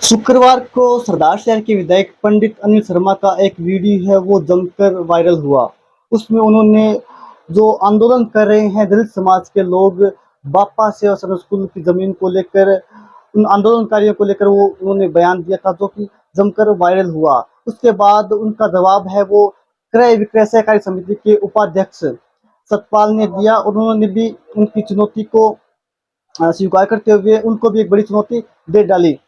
शुक्रवार को सरदार शहर के विधायक पंडित अनिल शर्मा का एक वीडियो है वो जमकर वायरल हुआ। उसमें उन्होंने जो आंदोलन कर रहे हैं दलित समाज के लोग बापा सेवा सदन स्कूल की जमीन को लेकर उन आंदोलनकारियों को लेकर वो उन्होंने बयान दिया था जो कि जमकर वायरल हुआ। उसके बाद उनका जवाब है वो क्रय विक्रय सहकारी समिति के उपाध्यक्ष सतपाल ने दिया। उन्होंने भी उनकी चुनौती को स्वीकार करते हुए उनको भी एक बड़ी चुनौती दे डाली,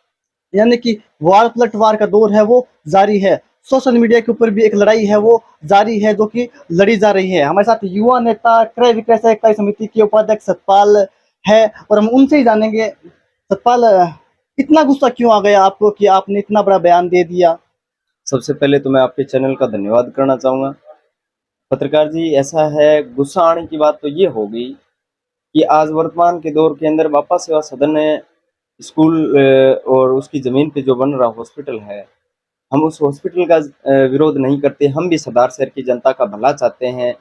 यानी कि वार पलटवार का दौर है वो जारी है। सोशल मीडिया के ऊपर भी एक लड़ाई है वो जारी है जो कि लड़ी जा रही है। हमारे साथ युवा नेता क्रय विक्रय सहकारी समिति के उपाध्यक्ष सतपाल है और हम उनसे ही जानेंगे। सतपाल, इतना गुस्सा क्यों आ गया आपको कि आपने इतना बड़ा बयान दे दिया? सबसे पहले तो मैं आपके चैनल का धन्यवाद करना चाहूँगा। पत्रकार जी, ऐसा है, गुस्सा आने की बात तो ये हो गई कि आज वर्तमान के दौर के अंदर बापा सेवा सदन स्कूल और उसकी ज़मीन पे जो बन रहा हॉस्पिटल है, हम उस हॉस्पिटल का विरोध नहीं करते। हम भी सरदार शहर की जनता का भला चाहते हैं।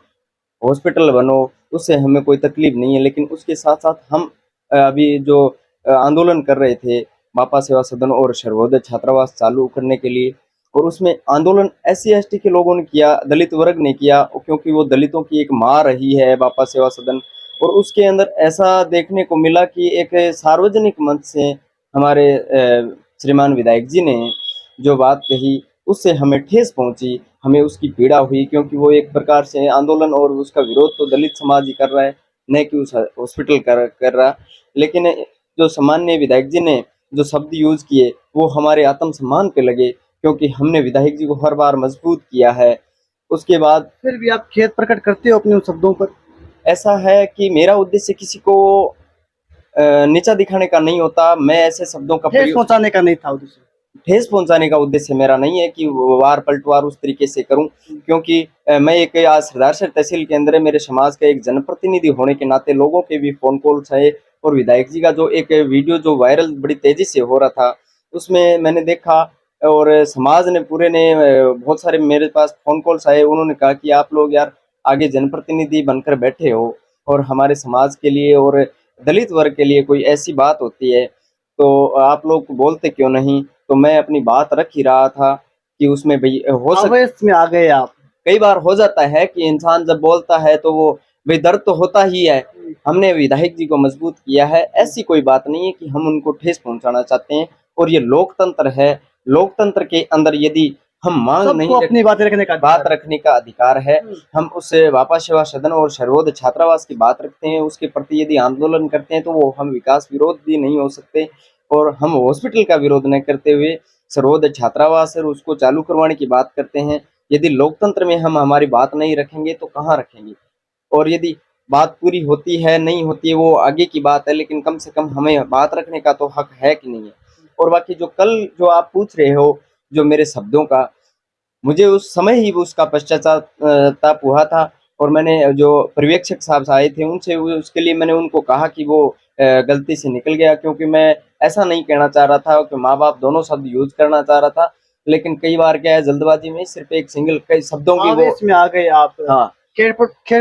हॉस्पिटल बनो, उससे हमें कोई तकलीफ नहीं है, लेकिन उसके साथ-साथ हम अभी जो आंदोलन कर रहे थे बापा सेवा सदन और सर्वोदय छात्रावास चालू करने के लिए, और उसमें आंदोलन SC-ST के लोगों ने किया, दलित वर्ग ने किया, क्योंकि वो दलितों की एक माँ रही है बापा सेवा सदन। और उसके अंदर ऐसा देखने को मिला कि एक सार्वजनिक मंच से हमारे श्रीमान विधायक जी ने जो बात कही, उससे हमें ठेस पहुंची, हमें उसकी पीड़ा हुई, क्योंकि वो एक प्रकार से आंदोलन और उसका विरोध तो दलित समाज ही कर रहा है, न कि उस हॉस्पिटल कर रहा। लेकिन जो सामान्य विधायक जी ने जो शब्द यूज किए वो हमारे आत्मसम्मान पे लगे, क्योंकि हमने विधायक जी को हर बार मजबूत किया है। उसके बाद फिर भी आप खेद प्रकट करते हो अपने उन शब्दों पर? ऐसा है कि मेरा उद्देश्य किसी को नीचा दिखाने का नहीं होता। मैं ऐसे शब्दों का ठेस पहुंचाने का नहीं था उद्देश्य। ठेस पहुंचाने का उद्देश्य मेरा नहीं है कि वार पलटवार उस तरीके से करूं, क्योंकि मैं एक आज सरदार शहर तहसील के अंदर मेरे समाज का एक जनप्रतिनिधि होने के नाते लोगों के भी फोन कॉल्स आए, और विधायक जी का जो एक वीडियो जो वायरल बड़ी तेजी से हो रहा था, उसमें मैंने देखा और समाज ने पूरे ने बहुत सारे मेरे पास फोन कॉल्स आए। उन्होंने कहा कि आप लोग यार आगे जनप्रतिनिधि बनकर बैठे हो और हमारे समाज के लिए और दलित वर्ग के लिए कोई ऐसी बात होती है तो आप लोग बोलते क्यों नहीं। तो मैं अपनी बात रख ही रहा था कि उसमें भाई हो सकता, आवेश में आ गए आप। कई बार हो जाता है कि इंसान जब बोलता है तो वो भाई दर्द तो होता ही है। हमने विधायक जी को मजबूत किया है, ऐसी कोई बात नहीं है कि हम उनको ठेस पहुंचाना चाहते हैं। और ये लोकतंत्र है, लोकतंत्र के अंदर यदि हम मांग नहीं सबको अपनी बात रखने का अधिकार है। हम उस बापा सेवा सदन और सर्वोदय छात्रावास की बात रखते हैं, उसके प्रति यदि आंदोलन करते हैं तो वो हम विकास विरोध भी नहीं हो सकते। और हम हॉस्पिटल का विरोध न करते हुए सर्वोदय छात्रावास और उसको चालू करवाने की बात करते हैं। यदि लोकतंत्र में हम हमारी बात नहीं रखेंगे तो कहाँ रखेंगे। और यदि बात पूरी होती है नहीं होती है वो आगे की बात है, लेकिन कम से कम हमें बात रखने का तो हक है कि नहीं है। और बाकी जो कल जो आप पूछ रहे हो जो मेरे शब्दों का, मुझे उस समय ही उसका पश्चाताप हुआ था। और मैंने जो पर्यवेक्षक साहब आए थे उनसे उसके लिए मैंने उनको कहा कि वो गलती से निकल गया, क्योंकि मैं ऐसा नहीं कहना चाह रहा था कि माँ बाप दोनों शब्द यूज करना चाह रहा था। लेकिन कई बार क्या है, जल्दबाजी में सिर्फ एक सिंगल कई शब्दों की वो, आवेश में आ गए आप। हाँ खेर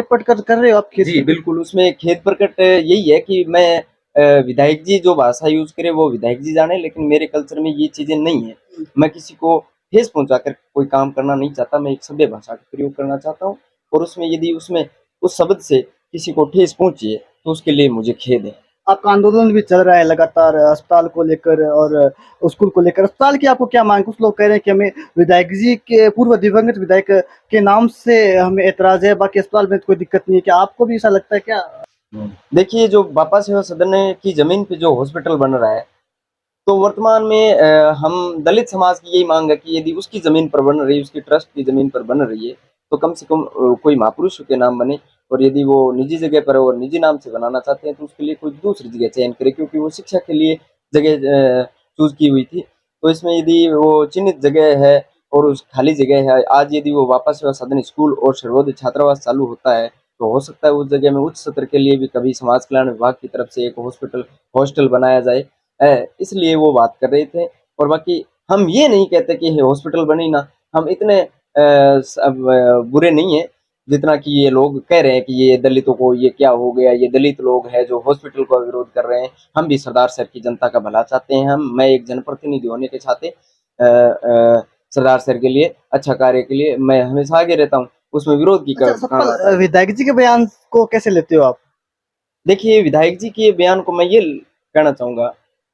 पट कर रहे हो आप जी बिल्कुल, उसमें खेद प्रकट यही है कि मैं विधायक जी जो भाषा यूज करे वो विधायक जी जाने, लेकिन मेरे कल्चर में ये चीजें नहीं है। मैं किसी को ठेस पहुंचाकर कोई काम करना नहीं चाहता, मैं एक सभ्य भाषा का प्रयोग करना चाहता हूँ। और उसमें यदि उसमें उस शब्द से किसी को ठेस पहुंची है तो उसके लिए मुझे खेद है। आपका आंदोलन भी चल रहा है लगातार अस्पताल को लेकर और स्कूल को लेकर। अस्पताल की आपको क्या मांग? कुछ लोग कह रहे हैं कि हमें विधायक जी के पूर्व दिवंगत विधायक के नाम से हमें ऐतराज है, बाकी अस्पताल में तो कोई दिक्कत नहीं है। क्या आपको भी ऐसा लगता है क्या? देखिए, जो बापा सेवा सदन की जमीन पे जो हॉस्पिटल बन रहा है, तो वर्तमान में हम दलित समाज की यही मांग है कि यदि उसकी जमीन पर बन रही है, उसकी ट्रस्ट की जमीन पर बन रही है, तो कम से कम कोई महापुरुष के नाम बने। और यदि वो निजी जगह पर और निजी नाम से बनाना चाहते हैं तो उसके लिए कोई दूसरी जगह चयन करे, क्योंकि वो शिक्षा के लिए जगह चूज की हुई थी। तो इसमें यदि वो चिन्हित जगह है और उस खाली जगह है, आज यदि वो वापस सेवा सदन स्कूल और सर्वोदय छात्रावास चालू होता है तो हो सकता है उस जगह में उच्च सत्र के लिए भी कभी समाज कल्याण विभाग की तरफ से एक हॉस्टल बनाया जाए, इसलिए वो बात कर रहे थे। और बाकी हम ये नहीं कहते कि हॉस्पिटल बनी ना, हम इतने बुरे नहीं है। जितना कि ये लोग कह रहे हैं कि ये दलितों को ये क्या हो गया, ये दलित लोग हैं जो हॉस्पिटल का विरोध कर रहे हैं। हम भी सरदार सर की जनता का भला चाहते हैं। मैं एक जनप्रतिनिधि होने के नाते सरदार सर के लिए, अच्छा कार्य के लिए मैं हमेशा आगे रहता हूँ। उसमें विरोध की अच्छा, सतपाल, विधायक जी के बयान को कैसे लेते हो आप? देखिए, विधायक जी के बयान को मैं ये कहना चाहूंगा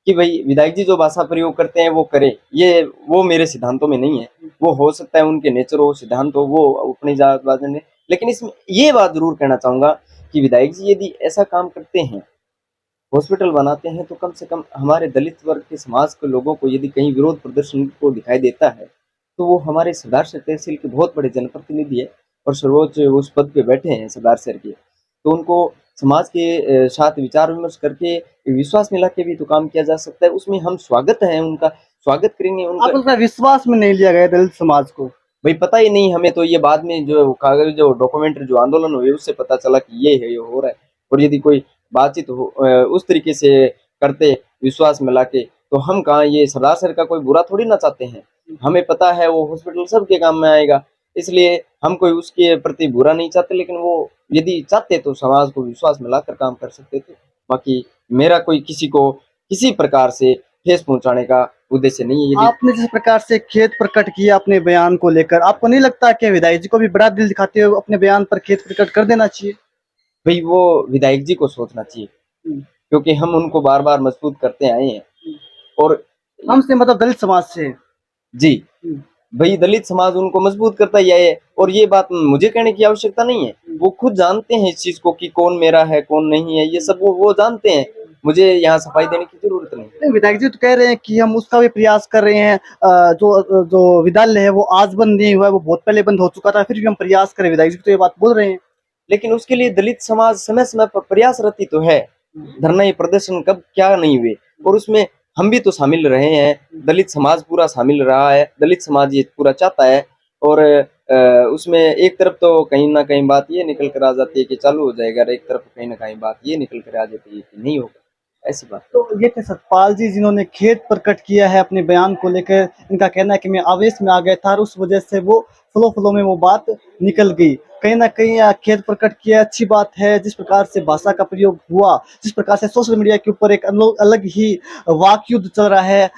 कि भाई विधायक जी जो भाषा प्रयोग करते हैं वो करें, ये वो मेरे सिद्धांतों में नहीं है। वो हो सकता है उनके नेचर हो, सिद्धांत हो, वो अपनी जात बात में, लेकिन इसमें ये बात जरूर कहना चाहूंगा कि विधायक जी यदि ऐसा काम करते हैं, हॉस्पिटल बनाते हैं, तो कम से कम हमारे दलित वर्ग के समाज के लोगों को यदि कहीं विरोध प्रदर्शन को दिखाई देता है, तो वो हमारे सरदार सर तहसील के बहुत बड़े जनप्रतिनिधि है और सर्वोच्च उस पद पे बैठे हैं सरदार सर के। तो उनको समाज के साथ विचार विमर्श करके विश्वास मिला के भी तो काम किया जा सकता है। उसमें हम स्वागत है, उनका स्वागत करेंगे। आप उनका उनका विश्वास में नहीं लिया गया दलित समाज को? भाई पता ही नहीं हमें, तो ये बाद में जो कागज जो डॉक्यूमेंट्री जो आंदोलन हुए उससे पता चला कि ये है, ये हो रहा है। और यदि कोई बातचीत हो उस तरीके से करते विश्वास मिला के, तो हम कहाँ ये सरदार सर का कोई बुरा थोड़ी ना चाहते हैं। हमें पता है वो हॉस्पिटल सबके काम में आएगा, इसलिए हम कोई उसके प्रति बुरा नहीं चाहते, लेकिन वो यदि चाहते तो समाज को विश्वास मिलाकर काम कर सकते थे। बाकी मेरा कोई किसी को किसी प्रकार से ठेस पहुंचाने का उद्देश्य नहीं है। यदि आपने जिस प्रकार से खेद प्रकट किया अपने बयान को लेकर, आपको नहीं लगता कि विधायक जी को भी बड़ा दिल दिखाते हुए अपने बयान पर खेद प्रकट कर देना चाहिए? भाई वो विधायक जी को सोचना चाहिए, क्योंकि हम उनको बार बार मजबूत करते आए हैं। और हमसे मतलब दलित समाज से? जी भाई दलित समाज उनको मजबूत करता ही है, और ये बात मुझे कहने की आवश्यकता नहीं है। वो खुद जानते हैं इस चीज को कि कौन मेरा है कौन नहीं है, ये सब वो जानते हैं। मुझे यहाँ सफाई देने की जरूरत नहीं। विधायक जी तो कह रहे हैं कि हम उसका भी प्रयास कर रहे हैं, जो जो विद्यालय है वो आज बंद नहीं हुआ है, वो बहुत पहले बंद हो चुका था, फिर भी हम प्रयास करें। विधायक जी तो ये बात बोल रहे हैं। लेकिन उसके लिए दलित समाज समय समय पर प्रयासरत तो है। धरना ये प्रदर्शन कब क्या नहीं हुए, और उसमें हम भी तो शामिल रहे हैं। दलित समाज पूरा शामिल रहा है, दलित समाज ये पूरा चाहता है। और उसमें एक तरफ तो कहीं ना कहीं बात ये निकल कर आ जाती है कि चालू हो जाएगा, और एक तरफ कहीं ना कहीं बात ये निकल कर आ जाती है कि नहीं होगा, ऐसी बात। तो ये थे सतपाल जी जिन्होंने खेद प्रकट किया है अपने बयान को लेकर। इनका कहना है कि मैं आवेश में आ गया था और उस वजह से वो फ्लो में वो बात निकल गई। कहीं ना कहीं खेद प्रकट किया, अच्छी बात है। जिस प्रकार से भाषा का प्रयोग हुआ, जिस प्रकार से सोशल मीडिया के ऊपर एक अलग ही वाक युद्ध चल रहा है,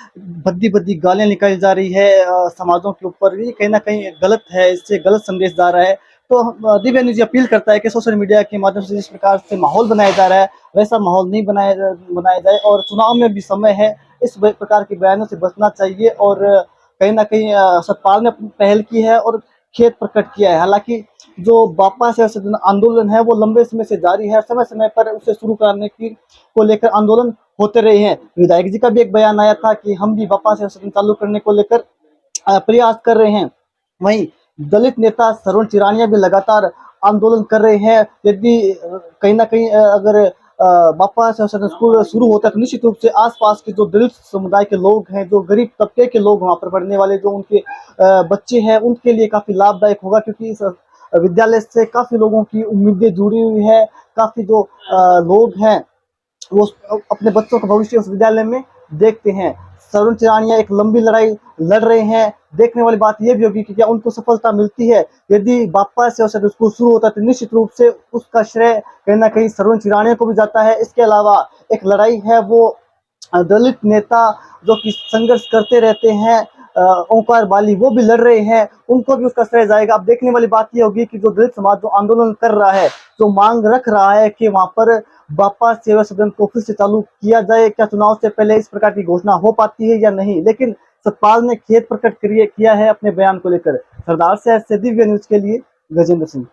भद्दी भद्दी गालियां निकाली जा रही है समाजों के ऊपर, ये कहीं ना कहीं गलत है, इससे गलत संदेश जा रहा है। तो दिव्य न्यूज अपील करता है कि सोशल मीडिया के माध्यम से जिस प्रकार से माहौल बनाया जा रहा है, वैसा माहौल नहीं बनाया जाए। और चुनाव में भी समय है, इस प्रकार के बयानों से बचना चाहिए। और कहीं ना कहीं सतपाल ने पहल की है और खेद प्रकट किया है। हालांकि जो बापा सेवा सदन आंदोलन है वो लंबे समय से जारी है, समय समय पर उसे शुरू करने की को लेकर आंदोलन होते रहे हैं। विधायक जी का भी एक बयान आया था कि हम भी बापा सेवा सदन चालू करने को लेकर प्रयास कर रहे हैं। वहीं दलित नेता श्रवण चिरानिया भी लगातार आंदोलन कर रहे हैं। यदि कहीं ना कहीं अगर बापा सेवा सदन स्कूल शुरू होता है तो निश्चित रूप से आसपास के जो दलित समुदाय के लोग हैं, जो गरीब तबके के लोग वहाँ पर पढ़ने वाले जो उनके बच्चे हैं, उनके लिए काफी लाभदायक होगा। क्योंकि इस विद्यालय से काफी लोगों की उम्मीदें जुड़ी हुई है। काफी जो लोग हैं वो अपने बच्चों का भविष्य उस विद्यालय में देखते हैं। श्रवण चिरानिया एक लंबी लड़ाई लड़ रहे हैं। देखने वाली बात यह भी होगी कि क्या उनको सफलता मिलती है। यदि बापा सेवा सदन स्कूल शुरू होता है तो निश्चित रूप से उसका श्रेय कहीं ना कहीं श्रवण चिरानिया को भी जाता है। इसके अलावा एक लड़ाई है वो दलित नेता जो कि संघर्ष करते रहते हैं, ओंकार बाली, वो भी लड़ रहे हैं, उनको भी उसका श्रेय जाएगा। अब देखने वाली बात यह होगी कि जो दलित समाज जो आंदोलन कर रहा है, जो मांग रख रहा है कि वहां पर बापा सेवा सदन को फिर से चालू किया जाए, क्या चुनाव से पहले इस प्रकार की घोषणा हो पाती है या नहीं। लेकिन सतपाल ने खेद प्रकट किया है अपने बयान को लेकर। सरदार शहर से दिव्य न्यूज के लिए गजेंद्र सिंह।